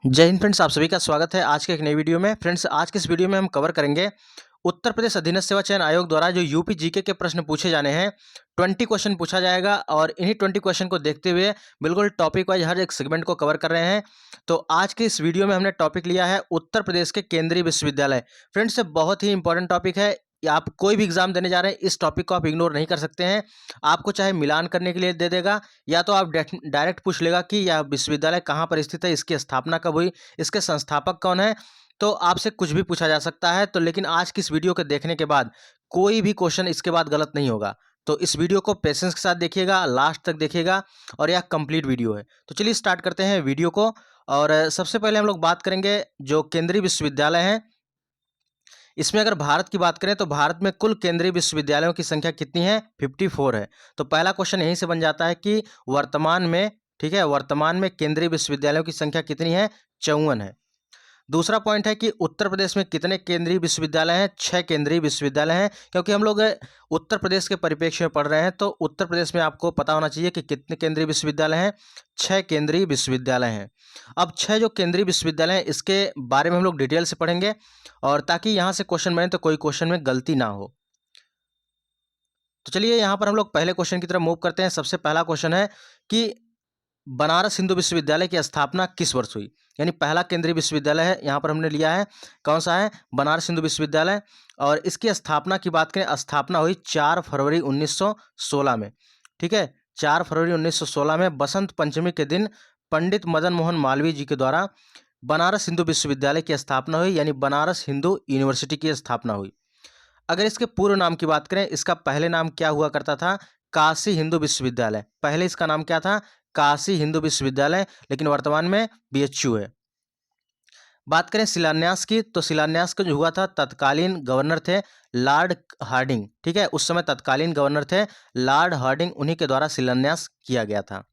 जय हिंद फ्रेंड्स, आप सभी का स्वागत है आज के एक नई वीडियो में। फ्रेंड्स, आज के इस वीडियो में हम कवर करेंगे उत्तर प्रदेश अधीनस्थ सेवा चयन आयोग द्वारा जो यूपी जीके के प्रश्न पूछे जाने हैं। 20 क्वेश्चन पूछा जाएगा और इन्हीं 20 क्वेश्चन को देखते हुए बिल्कुल टॉपिक वाइज हर एक सेगमेंट को कवर कर रहे हैं। तो आज के इस वीडियो में हमने टॉपिक लिया है उत्तर प्रदेश के केंद्रीय विश्वविद्यालय। फ्रेंड्स, बहुत ही इंपॉर्टेंट टॉपिक है। आप कोई भी एग्जाम देने जा रहे हैं, इस टॉपिक को आप इग्नोर नहीं कर सकते हैं। आपको चाहे मिलान करने के लिए दे देगा, या तो आप डायरेक्ट पूछ लेगा कि यह विश्वविद्यालय कहाँ पर स्थित है, इसकी स्थापना कब हुई, इसके संस्थापक कौन है। तो आपसे कुछ भी पूछा जा सकता है। तो लेकिन आज की इस वीडियो को देखने के बाद कोई भी क्वेश्चन इसके बाद गलत नहीं होगा। तो इस वीडियो को पेशेंस के साथ देखिएगा, लास्ट तक देखिएगा, और यह कंप्लीट वीडियो है। तो चलिए स्टार्ट करते हैं वीडियो को। और सबसे पहले हम लोग बात करेंगे जो केंद्रीय विश्वविद्यालय हैं। इसमें अगर भारत की बात करें तो भारत में कुल केंद्रीय विश्वविद्यालयों की संख्या कितनी है? 54 है। तो पहला क्वेश्चन यहीं से बन जाता है कि वर्तमान में, ठीक है, वर्तमान में केंद्रीय विश्वविद्यालयों की संख्या कितनी है? 54 है। दूसरा पॉइंट है कि उत्तर प्रदेश में कितने केंद्रीय विश्वविद्यालय हैं? 6 केंद्रीय विश्वविद्यालय हैं। क्योंकि हम लोग उत्तर प्रदेश के परिप्रेक्ष्य में पढ़ रहे हैं, तो उत्तर प्रदेश में आपको पता होना चाहिए कि कितने केंद्रीय विश्वविद्यालय हैं। 6 केंद्रीय विश्वविद्यालय हैं। अब 6 जो केंद्रीय विश्वविद्यालय हैं, इसके बारे में हम लोग डिटेल से पढ़ेंगे, और ताकि यहाँ से क्वेश्चन बने तो कोई क्वेश्चन में गलती ना हो। तो चलिए यहाँ पर हम लोग पहले क्वेश्चन की तरफ मूव करते हैं। सबसे पहला क्वेश्चन है कि बनारस हिंदू विश्वविद्यालय की स्थापना किस वर्ष हुई? यानी पहला केंद्रीय विश्वविद्यालय है, यहाँ पर हमने लिया है कौन सा है? बनारस हिंदू विश्वविद्यालय। और इसकी स्थापना की बात करें, स्थापना हुई 4 फरवरी 1916 में। ठीक है, 4 फरवरी 1916 में बसंत पंचमी के दिन पंडित मदन मोहन मालवीय जी के द्वारा बनारस हिंदू विश्वविद्यालय की स्थापना हुई, यानी बनारस हिंदू यूनिवर्सिटी की स्थापना हुई। अगर इसके पूर्व नाम की बात करें, इसका पहले नाम क्या हुआ करता था? काशी हिंदू विश्वविद्यालय। पहले इसका नाम क्या था? काशी हिंदू विश्वविद्यालय, लेकिन वर्तमान में बीएचयू है। बात करें शिलान्यास की, तो शिलान्यास का जो हुआ था, तत्कालीन गवर्नर थे लॉर्ड हार्डिंग। ठीक है, उस समय तत्कालीन गवर्नर थे लॉर्ड हार्डिंग, उन्हीं के द्वारा शिलान्यास किया गया था।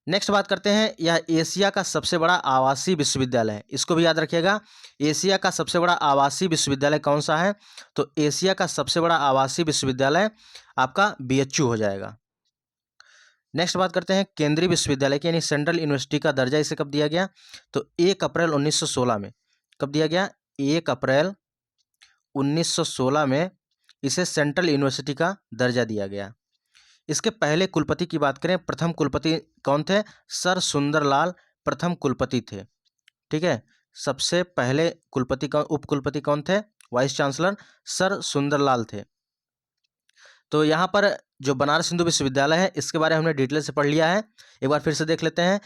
नेक्स्ट बात करते हैं, यह एशिया का सबसे बड़ा आवासीय विश्वविद्यालय है। इसको भी याद रखिएगा, एशिया का सबसे बड़ा आवासीय विश्वविद्यालय कौन सा है? तो एशिया का सबसे बड़ा आवासीय विश्वविद्यालय आपका बीएचयू हो जाएगा। नेक्स्ट बात करते हैं केंद्रीय विश्वविद्यालय की, यानी सेंट्रल यूनिवर्सिटी का दर्जा इसे कब दिया गया? तो 1 अप्रैल 1916 में। कब दिया गया? 1 अप्रैल 1916 में इसे सेंट्रल यूनिवर्सिटी का दर्जा दिया गया। इसके पहले कुलपति की बात करें, प्रथम कुलपति कौन थे? सर सुंदरलाल प्रथम कुलपति थे। ठीक है, सबसे पहले कुलपति कौन, उप कुलपति कौन थे? वाइस चांसलर सर सुंदरलाल थे। तो यहाँ पर जो बनारस हिंदू विश्वविद्यालय है, इसके बारे में हमने डिटेल से पढ़ लिया है। एक बार फिर से देख लेते हैं।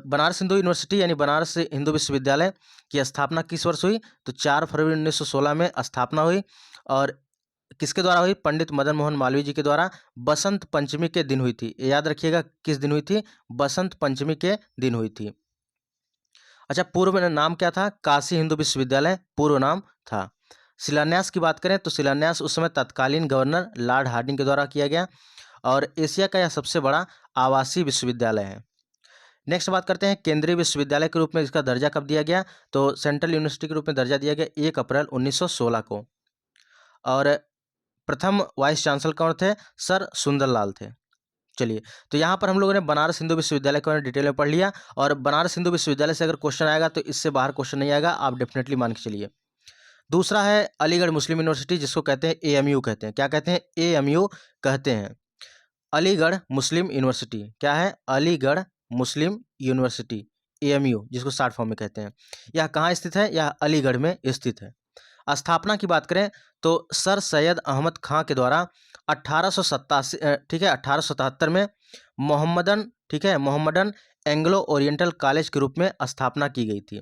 बनारस हिंदू यूनिवर्सिटी यानी बनारस हिंदू विश्वविद्यालय की स्थापना किस वर्ष हुई? तो 4 फरवरी 1916 में स्थापना हुई। और किसके द्वारा हुई? पंडित मदन मोहन मालवीय जी के द्वारा बसंत पंचमी के दिन हुई थी। याद रखिएगा, किस दिन हुई थी? बसंत पंचमी के दिन हुई थी। अच्छा, पूर्व में नाम क्या था? काशी हिंदू विश्वविद्यालय पूर्व नाम था। शिलान्यास की बात करें तो शिलान्यास उस समय तत्कालीन गवर्नर लॉर्ड हार्डिंग के द्वारा किया गया, और एशिया का यह सबसे बड़ा आवासीय विश्वविद्यालय है। नेक्स्ट बात करते हैं केंद्रीय विश्वविद्यालय के रूप में इसका दर्जा कब दिया गया? तो सेंट्रल यूनिवर्सिटी के रूप में दर्जा दिया गया 1 अप्रैल 1916 को। और प्रथम वाइस चांसलर कौन थे? सर सुंदरलाल थे। चलिए, तो यहाँ पर हम लोगों ने बनारस हिंदू विश्वविद्यालय को डिटेल में पढ़ लिया। और बनारस हिंदू विश्वविद्यालय से अगर क्वेश्चन आएगा तो इससे बाहर क्वेश्चन नहीं आएगा, आप डेफिनेटली मान के चलिए। दूसरा है अलीगढ़ मुस्लिम यूनिवर्सिटी, जिसको कहते हैं एएमयू कहते हैं। क्या कहते हैं? एएमयू कहते हैं। अलीगढ़ मुस्लिम यूनिवर्सिटी क्या है? अलीगढ़ मुस्लिम यूनिवर्सिटी, एएमयू, जिसको शॉर्ट फॉर्म में कहते हैं। यह कहाँ स्थित है? यह अलीगढ़ में स्थित है। स्थापना की बात करें तो सर सैयद अहमद खां के द्वारा 1887, ठीक है, 1877 में मोहम्मदन, ठीक है, मोहम्मदन एंग्लो ओरिएंटल कॉलेज के रूप में स्थापना की गई थी।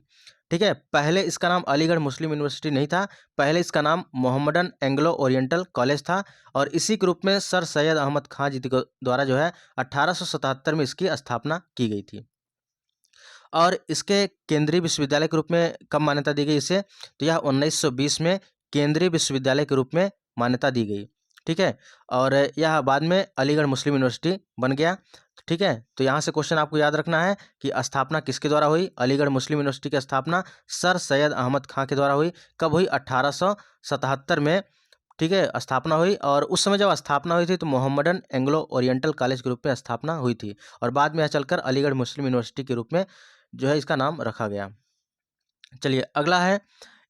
ठीक है, पहले इसका नाम अलीगढ़ मुस्लिम यूनिवर्सिटी नहीं था, पहले इसका नाम मोहम्मदन एंग्लो ओरिएंटल कॉलेज था। और इसी के रूप में सर सैयद अहमद खां जी के द्वारा जो है 1877 में इसकी स्थापना की गई थी। और इसके केंद्रीय विश्वविद्यालय के रूप में कब मान्यता दी गई इसे? तो यह 1920 में केंद्रीय विश्वविद्यालय के रूप में मान्यता दी गई। ठीक है, और यह बाद में अलीगढ़ मुस्लिम यूनिवर्सिटी बन गया। ठीक है, तो यहाँ से क्वेश्चन आपको याद रखना है कि स्थापना किसके द्वारा हुई? अलीगढ़ मुस्लिम यूनिवर्सिटी की स्थापना सर सैयद अहमद खां के द्वारा हुई। कब हुई? 1877 में। ठीक है, स्थापना हुई। और उस समय जब स्थापना हुई थी तो मोहम्मदन एंग्लो ओरिएंटल कॉलेज के रूप में स्थापना हुई थी, और बाद में यह चलकर अलीगढ़ मुस्लिम यूनिवर्सिटी के रूप में जो है इसका नाम रखा गया। चलिए अगला है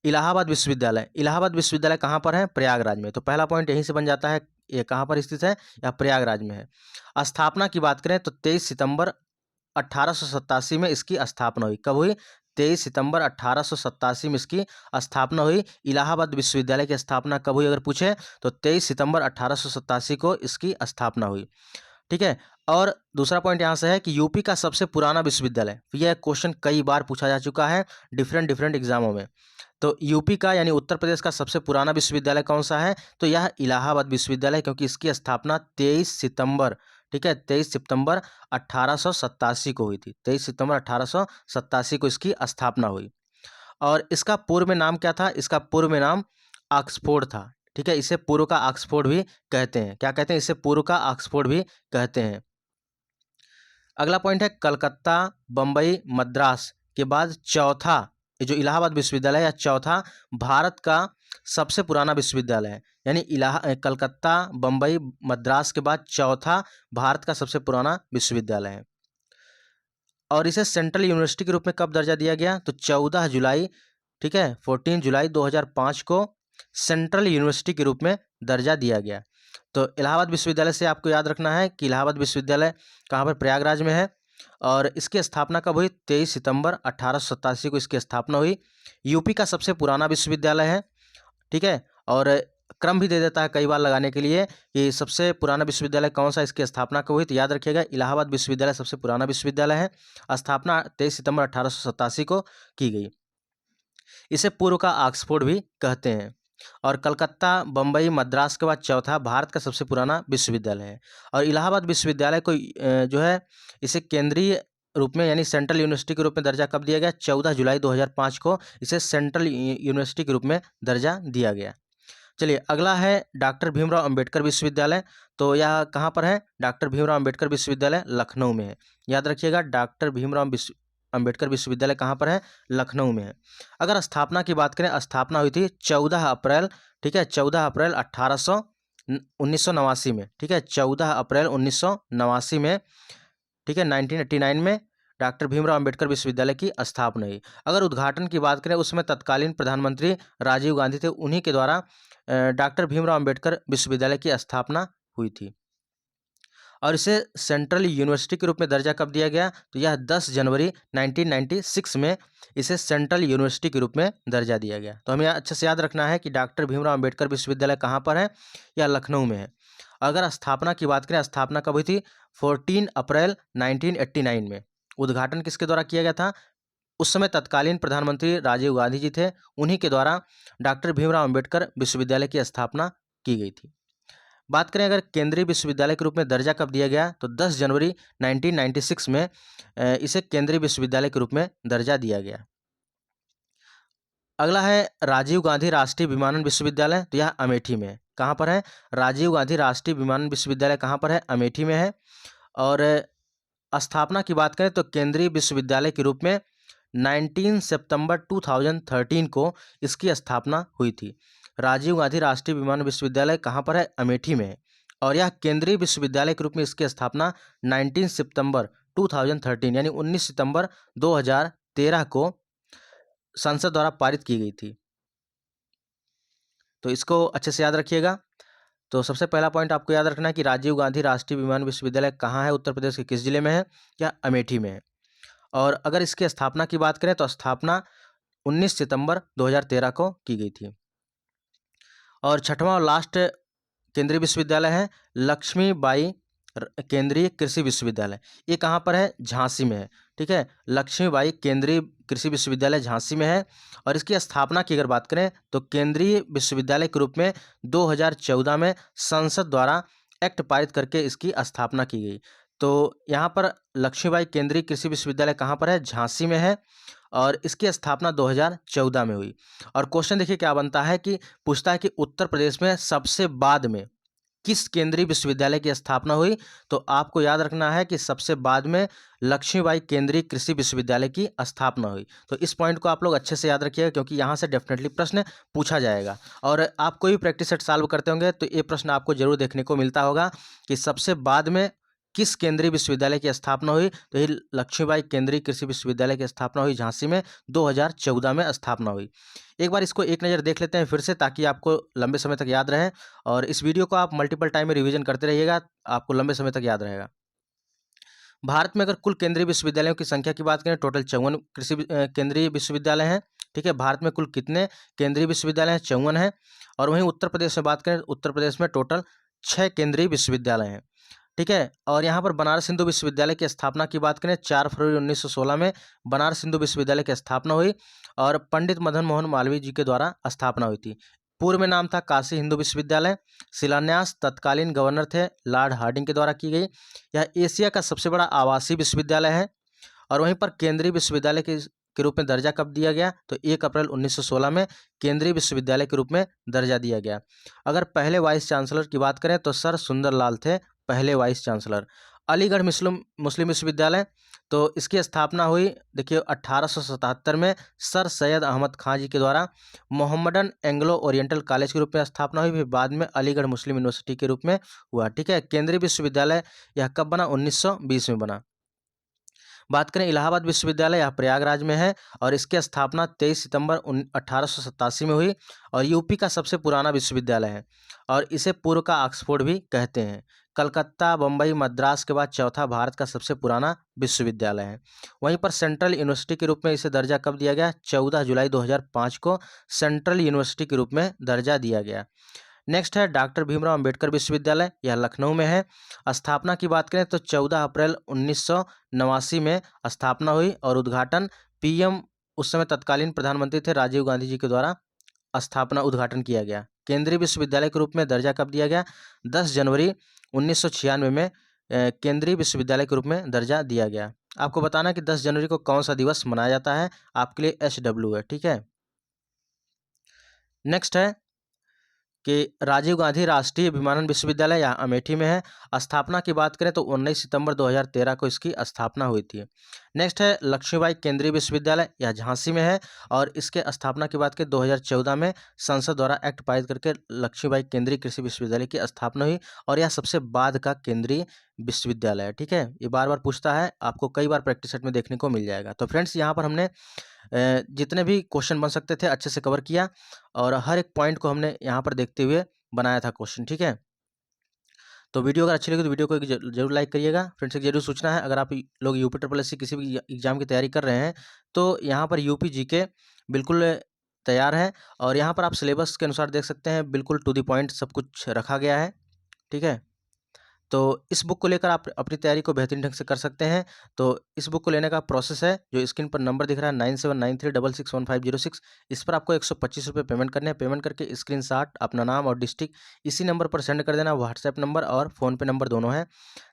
इलाहाबाद विश्वविद्यालय। इलाहाबाद विश्वविद्यालय कहाँ पर है? प्रयागराज में। तो पहला पॉइंट यहीं से बन जाता है, ये कहाँ पर स्थित है? या प्रयागराज में है। स्थापना की बात करें तो 23 सितंबर 1887 में इसकी स्थापना हुई। कब हुई? 23 सितंबर 1887 में इसकी स्थापना हुई। इलाहाबाद विश्वविद्यालय की स्थापना कब हुई अगर पूछे तो 23 सितंबर 1887 को इसकी स्थापना हुई। ठीक है। और दूसरा पॉइंट यहाँ से है कि यूपी का सबसे पुराना विश्वविद्यालय, यह क्वेश्चन कई बार पूछा जा चुका है डिफरेंट एग्जामों में। तो यूपी का यानी उत्तर प्रदेश का सबसे पुराना विश्वविद्यालय कौन सा है? तो यह इलाहाबाद विश्वविद्यालय, क्योंकि इसकी स्थापना 23 सितंबर, ठीक है, 23 सितंबर 1887 को हुई थी। 23 सितंबर 1887 को इसकी स्थापना हुई। और इसका पूर्व में नाम क्या था? इसका पूर्व में नाम ऑक्सफोर्ड था। ठीक है, इसे पूर्व का ऑक्सफोर्ड भी कहते हैं। क्या कहते हैं? इसे पूर्व का ऑक्सफोर्ड भी कहते हैं। अगला पॉइंट है कलकत्ता, बम्बई, मद्रास के बाद चौथा, ये जो इलाहाबाद विश्वविद्यालय या चौथा भारत का सबसे पुराना विश्वविद्यालय है। यानी कलकत्ता, बम्बई, मद्रास के बाद चौथा भारत का सबसे पुराना विश्वविद्यालय है। और इसे सेंट्रल यूनिवर्सिटी के रूप में कब दर्जा दिया गया? तो 14 जुलाई, ठीक है, 14 जुलाई 2005 को सेंट्रल यूनिवर्सिटी के रूप में दर्जा दिया गया। तो इलाहाबाद विश्वविद्यालय से आपको याद रखना है कि इलाहाबाद विश्वविद्यालय कहाँ पर? प्रयागराज में है। और इसकी स्थापना कब हुई? 23 सितंबर 1887 को इसकी स्थापना हुई। यूपी का सबसे पुराना विश्वविद्यालय है। ठीक है। और क्रम भी दे देता है कई बार लगाने के लिए कि सबसे पुराना विश्वविद्यालय कौन सा, इसकी स्थापना कब हुई। तो याद रखिएगा इलाहाबाद विश्वविद्यालय सबसे पुराना विश्वविद्यालय है। स्थापना 23 सितंबर 1887 को की गई। इसे पूर्व का ऑक्सफोर्ड भी कहते हैं। और कलकत्ता, बम्बई, मद्रास के बाद चौथा भारत का सबसे पुराना विश्वविद्यालय है। और इलाहाबाद विश्वविद्यालय को जो है इसे केंद्रीय रूप में यानी सेंट्रल यूनिवर्सिटी के रूप में दर्जा कब दिया गया? 14 जुलाई 2005 को इसे सेंट्रल यूनिवर्सिटी के रूप में दर्जा दिया गया। चलिए अगला है डॉक्टर भीमराव अंबेडकर विश्वविद्यालय। तो यह कहाँ पर है? डॉक्टर भीमराव अंबेडकर विश्वविद्यालय लखनऊ में है। याद रखिएगा डॉक्टर भीमराव अंबेडकर विश्वविद्यालय कहाँ पर है? लखनऊ में है। अगर स्थापना की बात करें, स्थापना हुई थी 14 अप्रैल, ठीक है, 14 अप्रैल 1989 में, ठीक है, 14 अप्रैल 1989 में, ठीक है, 1989 में डॉक्टर भीमराव अंबेडकर विश्वविद्यालय की स्थापना हुई। अगर उद्घाटन की बात करें, उसमें तत्कालीन प्रधानमंत्री राजीव गांधी थे, उन्हीं के द्वारा डॉक्टर भीमराव अंबेडकर विश्वविद्यालय की स्थापना हुई थी। और इसे सेंट्रल यूनिवर्सिटी के रूप में दर्जा कब दिया गया? तो यह 10 जनवरी 1996 में इसे सेंट्रल यूनिवर्सिटी के रूप में दर्जा दिया गया। तो हमें अच्छे से याद रखना है कि डॉक्टर भीमराव अंबेडकर विश्वविद्यालय कहाँ पर है? यह लखनऊ में है। अगर स्थापना की बात करें, स्थापना कब हुई थी? 14 अप्रैल 1989 में। उद्घाटन किसके द्वारा किया गया था? उस समय तत्कालीन प्रधानमंत्री राजीव गांधी जी थे, उन्हीं के द्वारा डॉक्टर भीमराव अंबेडकर विश्वविद्यालय की स्थापना की गई थी। बात करें अगर केंद्रीय विश्वविद्यालय के रूप में दर्जा कब दिया गया, तो 10 जनवरी 1996 में इसे केंद्रीय विश्वविद्यालय के रूप में दर्जा दिया गया। अगला है राजीव गांधी राष्ट्रीय विमानन विश्वविद्यालय। तो यह अमेठी में है। कहाँ पर है? राजीव गांधी राष्ट्रीय विमानन विश्वविद्यालय कहाँ पर है? अमेठी में है। और स्थापना की बात करें तो केंद्रीय विश्वविद्यालय के रूप में 19 सितंबर 2013 को इसकी स्थापना हुई थी। राजीव गांधी राष्ट्रीय विमानन विश्वविद्यालय कहाँ पर है? अमेठी में है। और यह केंद्रीय विश्वविद्यालय के रूप में इसकी स्थापना 19 सितंबर 2013 यानी 19 सितंबर 2013 को संसद द्वारा पारित की गई थी। तो इसको अच्छे से याद रखिएगा। तो सबसे पहला पॉइंट आपको याद रखना है कि राजीव गांधी राष्ट्रीय विमानन विश्वविद्यालय कहाँ है? उत्तर प्रदेश के किस जिले में है? या अमेठी में है। और अगर इसकी स्थापना की बात करें तो स्थापना 19 सितंबर 2013 को की गई थी। और छठवां और लास्ट केंद्रीय विश्वविद्यालय है लक्ष्मीबाई केंद्रीय कृषि विश्वविद्यालय। ये कहाँ पर है? झांसी में है। ठीक है, लक्ष्मीबाई केंद्रीय कृषि विश्वविद्यालय झांसी में है। और इसकी स्थापना की अगर बात करें तो केंद्रीय विश्वविद्यालय के रूप में 2014 में संसद द्वारा एक्ट पारित करके इसकी स्थापना की गई। तो यहाँ पर लक्ष्मीबाई केंद्रीय कृषि विश्वविद्यालय कहाँ पर है? झांसी में है। और इसकी स्थापना 2014 में हुई। और क्वेश्चन देखिए क्या बनता है कि पूछता है कि उत्तर प्रदेश में सबसे बाद में किस केंद्रीय विश्वविद्यालय की स्थापना हुई? तो आपको याद रखना है कि सबसे बाद में लक्ष्मीबाई केंद्रीय कृषि विश्वविद्यालय की स्थापना हुई। तो इस पॉइंट को आप लोग अच्छे से याद रखिएगा क्योंकि यहाँ से डेफिनेटली प्रश्न पूछा जाएगा। और आप कोई भी प्रैक्टिस सेट सॉल्व करते होंगे तो ये प्रश्न आपको जरूर देखने को मिलता होगा कि सबसे बाद में किस केंद्रीय विश्वविद्यालय की स्थापना हुई? तो ये लक्ष्मीबाई केंद्रीय कृषि विश्वविद्यालय की स्थापना हुई झांसी में, 2014 में स्थापना हुई। एक बार इसको एक नज़र देख लेते हैं फिर से, ताकि आपको लंबे समय तक याद रहे, और इस वीडियो को आप मल्टीपल टाइम में रिवीजन करते रहिएगा, आपको लंबे समय तक याद रहेगा। भारत में अगर कुल केंद्रीय विश्वविद्यालयों की संख्या की बात करें, टोटल 54 केंद्रीय विश्वविद्यालय हैं। ठीक है, भारत में कुल कितने केंद्रीय विश्वविद्यालय हैं? 54 हैं। और वहीं उत्तर प्रदेश में बात करें, उत्तर प्रदेश में टोटल 6 केंद्रीय विश्वविद्यालय हैं। ठीक है, और यहाँ पर बनारस हिंदू विश्वविद्यालय की स्थापना की बात करें, 4 फरवरी 1916 में बनारस हिंदू विश्वविद्यालय की स्थापना हुई, और पंडित मदन मोहन मालवीय जी के द्वारा स्थापना हुई थी। पूर्व में नाम था काशी हिंदू विश्वविद्यालय। शिलान्यास तत्कालीन गवर्नर थे लॉर्ड हार्डिंग के द्वारा की गई। यह एशिया का सबसे बड़ा आवासीय विश्वविद्यालय है। और वहीं पर केंद्रीय विश्वविद्यालय के रूप में दर्जा कब दिया गया? तो 1 अप्रैल 1916 में केंद्रीय विश्वविद्यालय के रूप में दर्जा दिया गया। अगर पहले वाइस चांसलर की बात करें तो सर सुंदरलाल थे पहले वाइस चांसलर। अलीगढ़ मुस्लिम विश्वविद्यालय, तो इसकी स्थापना हुई, देखिए 1877 में सर सैयद अहमद खां जी के द्वारा। मोहम्मडन एंग्लो ओरिएंटल कॉलेज के रूप में स्थापना हुई, फिर बाद में अलीगढ़ मुस्लिम यूनिवर्सिटी के रूप में हुआ। ठीक है, केंद्रीय विश्वविद्यालय यह कब बना? 1920 में बना। बात करें इलाहाबाद विश्वविद्यालय, यह प्रयागराज में है, और इसकी स्थापना 23 सितंबर 1887 में हुई, और यूपी का सबसे पुराना विश्वविद्यालय है, और इसे पूर्व का ऑक्सफोर्ड भी कहते हैं। कलकत्ता, बम्बई, मद्रास के बाद चौथा भारत का सबसे पुराना विश्वविद्यालय है। वहीं पर सेंट्रल यूनिवर्सिटी के रूप में इसे दर्जा कब दिया गया? 14 जुलाई 2005 को सेंट्रल यूनिवर्सिटी के रूप में दर्जा दिया गया। नेक्स्ट है डॉक्टर भीमराव अंबेडकर विश्वविद्यालय, यह लखनऊ में है। स्थापना की बात करें तो 14 अप्रैल 1989 में स्थापना हुई, और उद्घाटन पीएम, उस समय तत्कालीन प्रधानमंत्री थे राजीव गांधी जी के द्वारा स्थापना उद्घाटन किया गया। केंद्रीय विश्वविद्यालय के रूप में दर्जा कब दिया गया? 10 जनवरी 1996 में केंद्रीय विश्वविद्यालय के रूप में दर्जा दिया गया। आपको बताना कि 10 जनवरी को कौन सा दिवस मनाया जाता है, आपके लिए HW है। ठीक है, नेक्स्ट है कि राजीव गांधी राष्ट्रीय विमानन विश्वविद्यालय, यहाँ अमेठी में है। स्थापना की बात करें तो 19 सितंबर 2013 को इसकी स्थापना हुई थी। नेक्स्ट है लक्ष्मीबाई केंद्रीय विश्वविद्यालय, यह झांसी में है, और इसके स्थापना की बात करें 2014 में संसद द्वारा एक्ट पारित करके लक्ष्मीबाई केंद्रीय कृषि विश्वविद्यालय की स्थापना हुई, और यह सबसे बाद का केंद्रीय विश्वविद्यालय है। ठीक है, ये बार बार पूछता है, आपको कई बार प्रैक्टिस सेट में देखने को मिल जाएगा। तो फ्रेंड्स, यहाँ पर हमने जितने भी क्वेश्चन बन सकते थे अच्छे से कवर किया, और हर एक पॉइंट को हमने यहाँ पर देखते हुए बनाया था क्वेश्चन। ठीक है, तो वीडियो अगर अच्छी लगी तो वीडियो को जरूर लाइक करिएगा। फ्रेंड्स, एक जरूर सूचना है, अगर आप लोग यूपी ट्रिपल किसी भी एग्जाम की तैयारी कर रहे हैं तो यहाँ पर यूपी जीके बिल्कुल तैयार है, और यहाँ पर आप सिलेबस के अनुसार देख सकते हैं, बिल्कुल टू द पॉइंट सब कुछ रखा गया है। ठीक है, तो इस बुक को लेकर आप अपनी तैयारी को बेहतरीन ढंग से कर सकते हैं। तो इस बुक को लेने का प्रोसेस है, जो स्क्रीन पर नंबर दिख रहा है 9793661506, इस पर आपको 125 रुपये पेमेंट करने हैं। पेमेंट करके स्क्रीनशॉट अपना नाम और डिस्ट्रिक्ट इसी नंबर पर सेंड कर देना। व्हाट्सएप नंबर और फ़ोनपे नंबर दोनों हैं।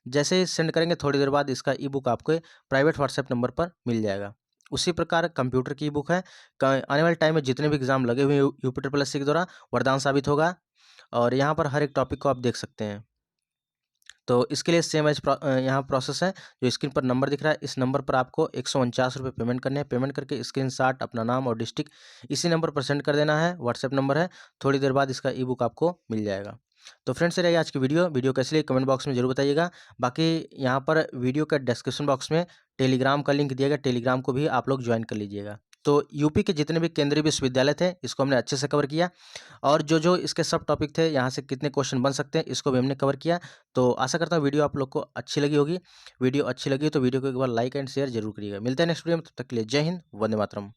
जैसे ही सेंड करेंगे थोड़ी देर बाद इसका ई बुक आपको प्राइवेट व्हाट्सएप नंबर पर मिल जाएगा। उसी प्रकार कंप्यूटर की बुक है, आने वाले टाइम में जितने भी एग्जाम लगे हुए हैं यूपी ट्रिपल के द्वारा वरदान साबित होगा, और यहाँ पर हर एक टॉपिक को आप देख सकते हैं। तो इसके लिए सेम एज यहाँ प्रोसेस है, जो स्क्रीन पर नंबर दिख रहा है, इस नंबर पर आपको 149 रुपये पेमेंट करने हैं। पेमेंट करके स्क्रीनशॉट अपना नाम और डिस्ट्रिक्ट इसी नंबर पर सेंड कर देना है। व्हाट्सएप नंबर है, थोड़ी देर बाद इसका ई बुक आपको मिल जाएगा। तो फ्रेंड्स, ये रहेगी आज की वीडियो कैसी लगी कमेंट बॉक्स में जरूर बताइएगा। बाकी यहाँ पर वीडियो के डिस्क्रिप्शन बॉक्स में टेलीग्राम का लिंक दिया गया, टेलीग्राम को भी आप लोग ज्वाइन कर लीजिएगा। तो यूपी के जितने भी केंद्रीय विश्वविद्यालय थे इसको हमने अच्छे से कवर किया, और जो इसके सब टॉपिक थे, यहाँ से कितने क्वेश्चन बन सकते हैं, इसको भी हमने कवर किया। तो आशा करता हूँ वीडियो आप लोग को अच्छी लगी होगी। वीडियो अच्छी लगी तो वीडियो को एक बार लाइक एंड शेयर जरूर करिएगा। मिलते हैं नेक्स्ट वीडियो में, तब तक के लिए जय हिंद, वंदे मातरम।